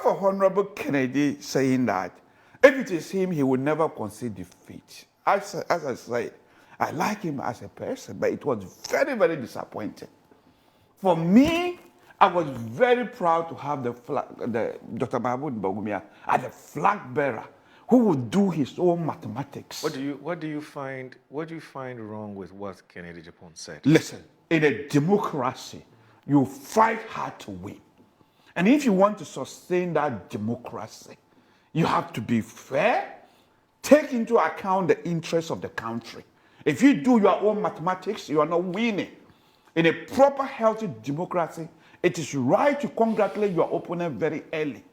have a Honorable Kennedy saying that if it is him, he would never concede defeat. As I said, I like him as a person, but it was very, very disappointing. For me, I was very proud to have Dr. Mahmoud Bawumia as the flag bearer who would do his own mathematics. What do you find wrong with what Kennedy Agyapong said? Listen, in a democracy, you fight hard to win. And if you want to sustain that democracy, you have to be fair, take into account the interests of the country. If you do your own mathematics, you are not winning. In a proper, healthy democracy, it is right to congratulate your opponent very early.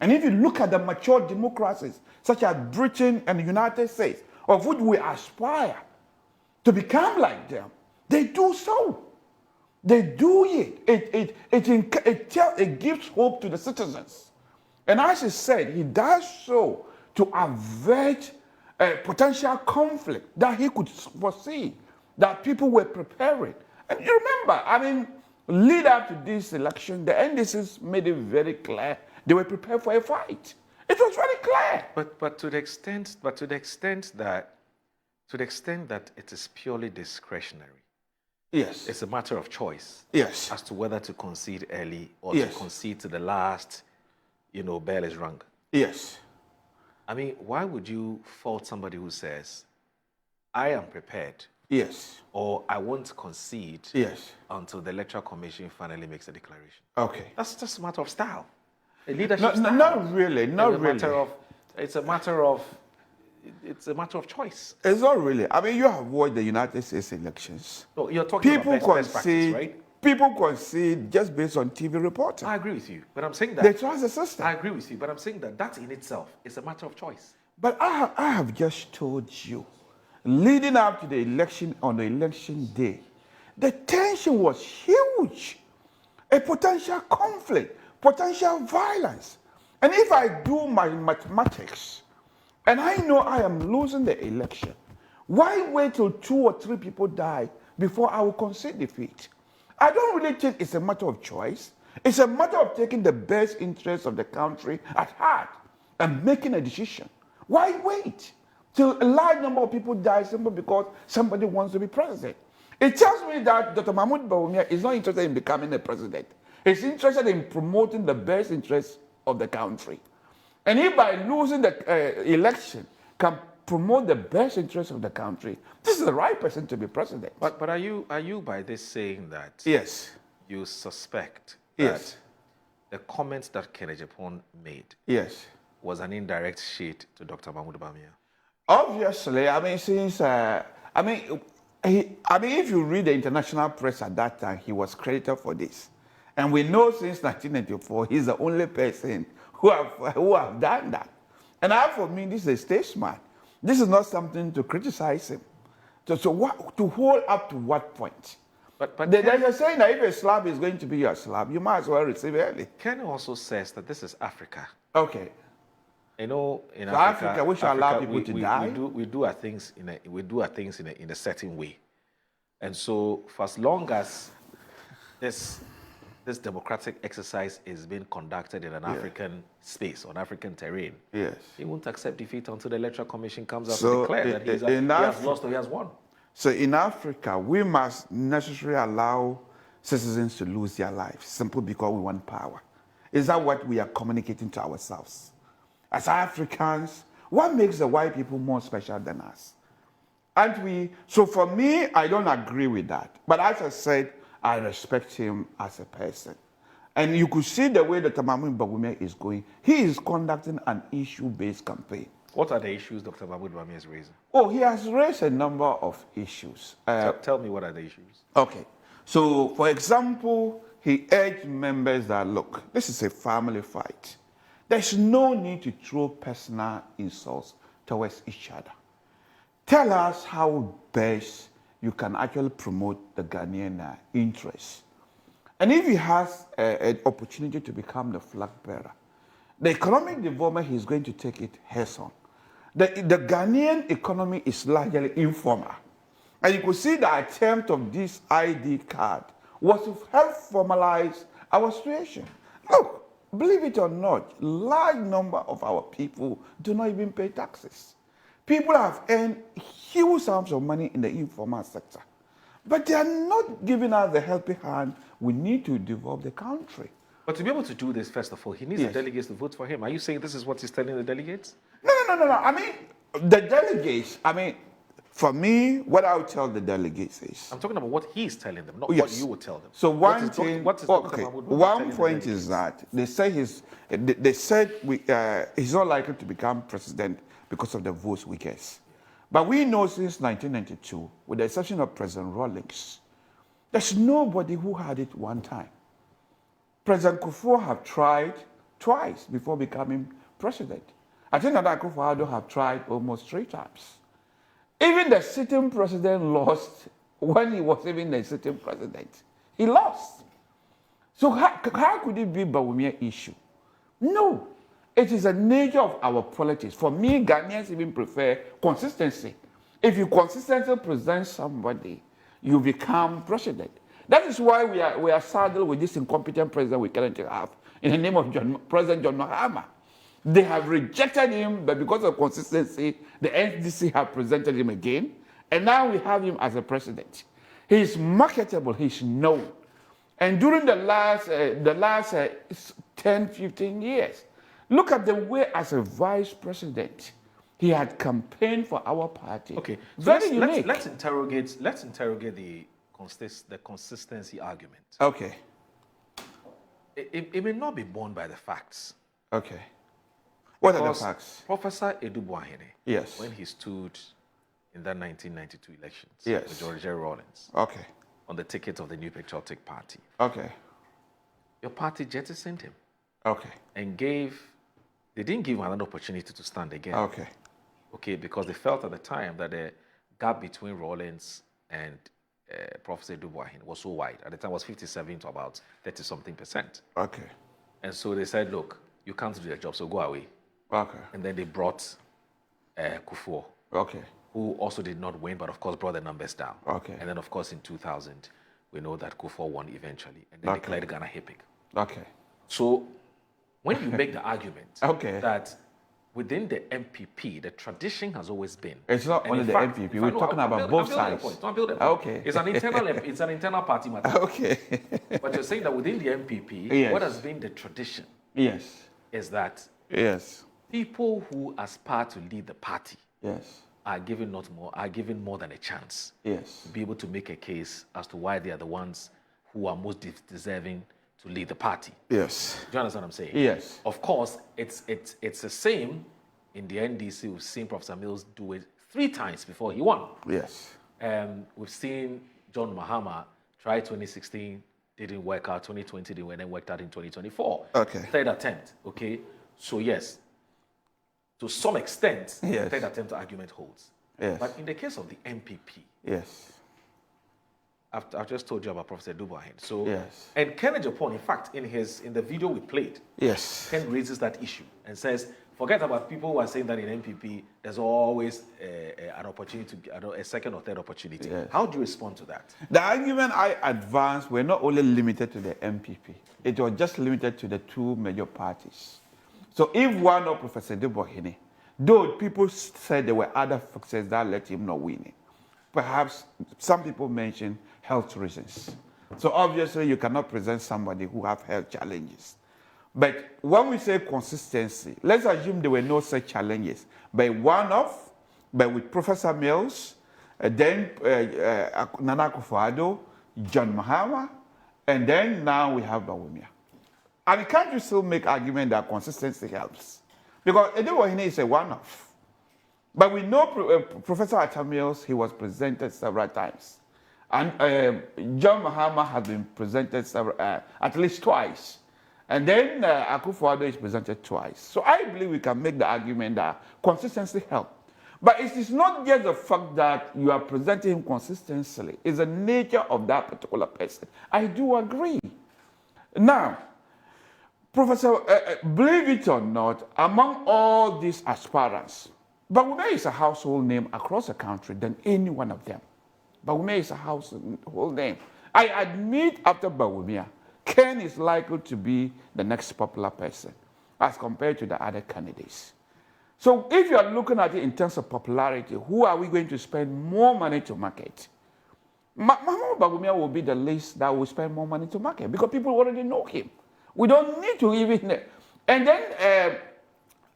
And if you look at the mature democracies, such as Britain and the United States, of which we aspire to become like them, they do so. They do it. It gives hope to the citizens. And as he said, he does so to avert a potential conflict that he could foresee, that people were preparing. And you remember, I mean, lead up to this election, the NDCs made it very clear they were prepared for a fight. It was very clear. But to the extent that it is purely discretionary. Yes. It's a matter of choice. Yes. As to whether to concede early or to concede to the last, bell is rung. Yes. I mean, why would you fault somebody who says, I am prepared? Yes. Or I won't concede until the Electoral Commission finally makes a declaration. Okay. That's just a matter of style. A leadership style. Not really. It's a matter of choice. It's not really. I mean, you have watched the United States elections. No, you're talking about best practice, right? People concede just based on TV reporting. I agree with you, but I'm saying that they trust the system. I agree with you, but I'm saying that in itself is a matter of choice. But I have just told you, leading up to the election on the election day, the tension was huge. A potential conflict, potential violence. And if I do my mathematics, and I know I am losing the election, why wait till 2 or 3 people die before I will concede defeat? I don't really think it's a matter of choice. It's a matter of taking the best interests of the country at heart and making a decision. Why wait till a large number of people die simply because somebody wants to be president? It tells me that Dr. Mahmoud Bawumia is not interested in becoming a president. He's interested in promoting the best interests of the country. And if by losing the election can promote the best interests of the country, this is the right person to be president. But are you by this saying that you suspect that the comments that Kennedy Agyapong made was an indirect shade to Dr. Mahmoud Bawumia? Obviously, I mean, since if you read the international press at that time, he was credited for this, and we know since 1994 he's the only person who have done that. And for me, this is a statesman. This is not something to criticize him. So what, to hold up to what point? But they're saying that if a slab is going to be your slab, you might as well receive early. Ken also says that this is Africa. Okay. You know, in so Africa, we should allow people to die. We do our things in a certain way, and so for as long as this democratic exercise is being conducted in an African space, on African terrain, he won't accept defeat until the Electoral Commission comes out to declare that he has lost or he has won. So in Africa, we must necessarily allow citizens to lose their lives simply because we want power. Is that what we are communicating to ourselves? As Africans, what makes the white people more special than us? Aren't we? So for me, I don't agree with that. But as I said, I respect him as a person. And you could see the way that Mahmoud Bawumia is going. He is conducting an issue-based campaign. What are the issues Dr. Mahmoud Bawumia is raising? Oh, he has raised a number of issues. Tell me what are the issues. Okay. So, for example, he urged members that, look, this is a family fight. There's no need to throw personal insults towards each other. Tell us how best you can actually promote the Ghanaian interests. And if he has an opportunity to become the flag bearer, the economic development, he's going to take it heads on. The Ghanaian economy is largely informal. And you could see the attempt of this ID card was to help formalize our situation. Look, believe it or not, large number of our people do not even pay taxes. People have earned huge sums of money in the informal sector, but they are not giving us the helping hand we need to develop the country. But to be able to do this, first of all, he needs the delegates to vote for him. Are you saying this is what he's telling the delegates? No. I mean, the delegates, for me, what I would tell the delegates is... I'm talking about what he's telling them, not what you would tell them. So one point is that they say he's not likely to become president because of the votes we get. But we know since 1992, with the exception of President Rawlings, there's nobody who had it one time. President Kufuor have tried twice before becoming president. I think that Akufo-Addo have tried almost 3 times. Even the sitting president lost when he was even the sitting president. He lost. So how could it be Bawumia issue? No. It is the nature of our politics. For me, Ghanaians even prefer consistency. If you consistently present somebody, you become president. That is why we are saddled with this incompetent president we currently have in the name of President John Mahama. They have rejected him, but because of consistency, the NDC have presented him again, and now we have him as a president. He is marketable, he's known. And during the last 10, 15 years, look at the way as a vice president, he had campaigned for our party. Okay, so very unique. Let's interrogate the consistency argument. Okay. It may not be borne by the facts. Okay. What are the facts? Professor Edubuahene, yes, when he stood in that 1992 elections, yes, with George Rawlings, okay, on the ticket of the New Patriotic Party, okay, your party jettisoned him, okay, and they didn't give him an opportunity to stand again, okay, because they felt at the time that the gap between Rawlings and Professor Edubuahene was so wide. At the time, it was 57 to about 30-something%. Okay. And so they said, look, you can't do the job, so go away. Okay. And then they brought Kufuor, okay, who also did not win, but of course brought the numbers down. Okay. And then, of course, in 2000, we know that Kufuor won eventually, and then declared Ghana HIPIC. Okay. So when you make the argument that within the MPP, the tradition has always been... It's not only the MPP, we're talking about both sides. Okay. It's an internal party matter. Okay. But you're saying that within the MPP, what has been the tradition is that people who aspire to lead the party are given more than a chance to be able to make a case as to why they are the ones who are most deserving to lead the party. Yes. Do you understand what I'm saying? Yes. Of course, it's the same in the NDC. We've seen Professor Mills do it 3 times before he won. Yes. We've seen John Mahama try 2016, didn't work out. 2020, they went and worked out in 2024. Okay. 3rd attempt. Okay. So yes, to some extent, the 3rd attempt argument holds. Yes. But in the case of the MPP, I've just told you about Professor Edubuahene. So and Ken Agyapong, in fact, in the video we played, Ken raises that issue and says, forget about people who are saying that in MPP there's always an opportunity, a second or third opportunity. How do you respond to that? The argument I advanced were not only limited to the MPP. It was just limited to the 2 major parties. So if one of Professor Edubuahene, though people said there were other factors that let him not win it, perhaps some people mentioned health reasons. So obviously you cannot present somebody who have health challenges. But when we say consistency, let's assume there were no such challenges. But with Professor Mills, then Nana Akufo-Addo, John Mahama, and then now we have Bawumia. And can't you still make argument that consistency helps? Because Edubuahene is a one-off. But we know Professor Atta Mills, he was presented several times. And John Mahama has been presented at least twice. And then Akufo-Addo is presented twice. So I believe we can make the argument that consistency helps. But it is not just the fact that you are presenting him consistently. It's the nature of that particular person. I do agree. Now, Professor, believe it or not, among all these aspirants, Bawumia is a household name across the country than any one of them. Bawumia is a household name. I admit after Bawumia Ken is likely to be the next popular person as compared to the other candidates. So if you are looking at it in terms of popularity, who are we going to spend more money to market? Mahmoud Bawumia will be the least that will spend more money to market because people already know him. We don't need to even... And then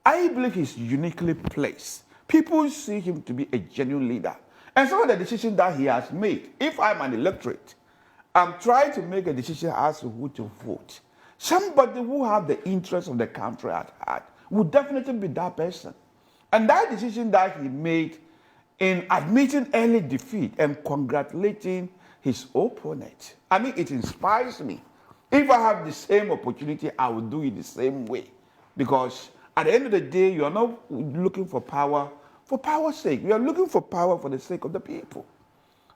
I believe he's uniquely placed. People see him to be a genuine leader. And some of the decisions that he has made, if I'm an electorate, I'm trying to make a decision as to who to vote. Somebody who has the interest of the country at heart would definitely be that person. And that decision that he made in admitting early defeat and congratulating his opponent, I mean, it inspires me. If I have the same opportunity, I will do it the same way. Because at the end of the day, you are not looking for power's sake. You are looking for power for the sake of the people.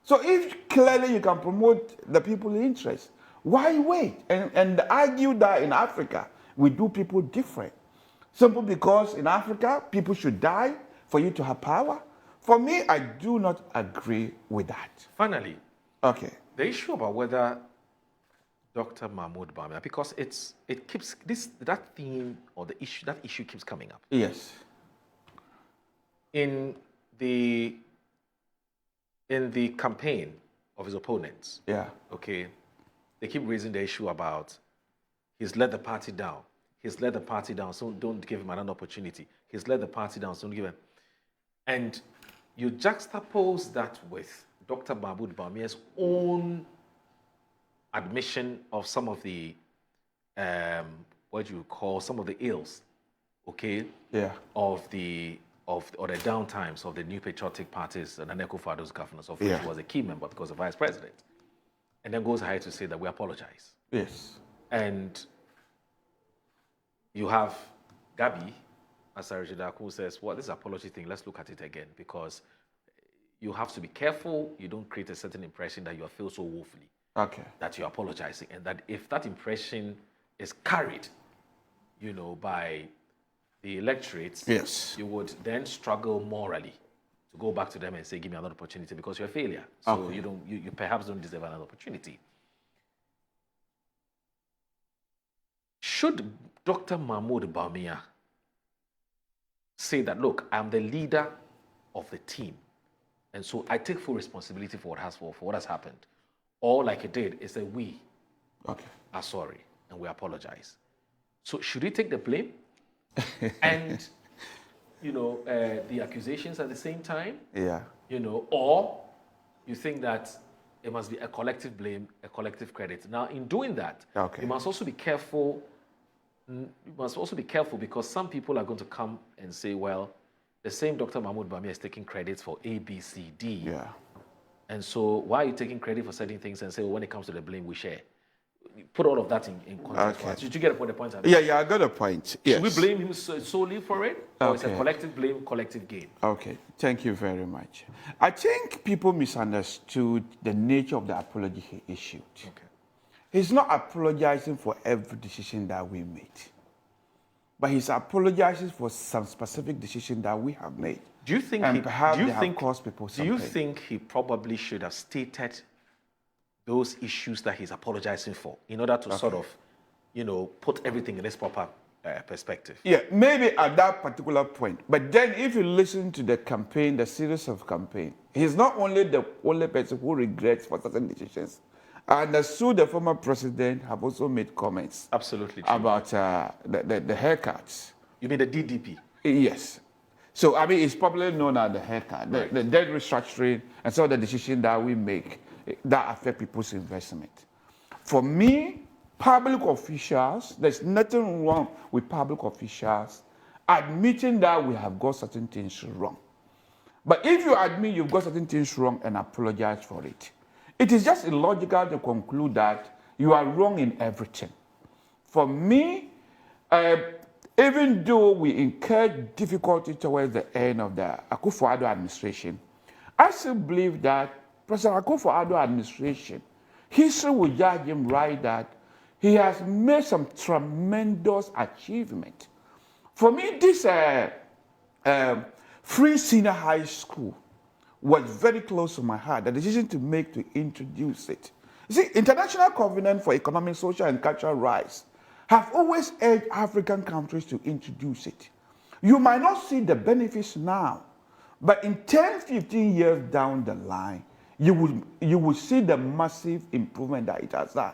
So if clearly you can promote the people's interest, why wait? And argue that in Africa, we do people different. Simply because in Africa, people should die for you to have power. For me, I do not agree with that. Finally, okay, the issue about whether Dr. Mahmoud Bawumia, because that theme or that issue keeps coming up. Yes. In the campaign of his opponents, yeah, okay, they keep raising the issue about he's let the party down. He's let the party down, so don't give him another opportunity. He's let the party down, so don't give him. And you juxtapose that with Dr. Mahmoud Bawumia's own admission of some of the, some of the ills, okay, yeah, or the downtimes of the new patriotic parties and Nana Akufo-Addo's governance, of which he was a key member because the vice president, and then goes ahead to say that we apologize. Yes. And you have Gabi, as Sarajida, who says, well, this apology thing, let's look at it again, because you have to be careful you don't create a certain impression that you feel so woefully. Okay. That you're apologizing, and that if that impression is carried, by the electorates, yes, you would then struggle morally to go back to them and say, give me another opportunity because you're a failure. So okay. you perhaps don't deserve another opportunity. Should Dr. Mahmoud Bawumia say that, look, I'm the leader of the team, and so I take full responsibility for what has happened? Or like he did, is that we are sorry and we apologize. So should he take the blame and, the accusations at the same time? Yeah. Or you think that it must be a collective blame, a collective credit. Now, in doing that, you must also be careful. You must also be careful because some people are going to come and say, well, the same Dr. Mahmoud Bawumia is taking credits for A, B, C, D. Yeah. And so why are you taking credit for certain things and say, well, when it comes to the blame, we share? Put all of that in context. Okay. Did you get the point? Yeah, I got a point. Yes. Should we blame him solely for it? Or is it collective blame, collective gain? Okay, thank you very much. I think people misunderstood the nature of the apology he issued. Okay. He's not apologizing for every decision that we made, but he's apologizing for some specific decision that we have made. Do you think have caused people some Do you pain. think he probably should have stated those issues that he's apologizing for in order to sort of, put everything in its proper perspective? Yeah, maybe at that particular point. But then if you listen to the campaign, the series of campaign, he's not only the only person who regrets for certain decisions. I understood the former president have also made comments. Absolutely true. About the haircuts. You mean the DDP? Yes. So, I mean, it's probably known as the haircut, right. the debt restructuring, and some of the decisions that we make that affect people's investment. For me, public officials, there's nothing wrong with public officials admitting that we have got certain things wrong. But if you admit you've got certain things wrong and apologize for it, it is just illogical to conclude that you are wrong in everything. For me, even though we incurred difficulty towards the end of the Akufo-Addo administration, I still believe that President Akufo-Addo administration, history will judge him right that he has made some tremendous achievement. For me, this free senior high school was very close to my heart. The decision to make to introduce it. You see, International Covenant for Economic, Social, and Cultural Rights have always urged African countries to introduce it. You might not see the benefits now, but in 10, 15 years down the line, you will see the massive improvement that it has done.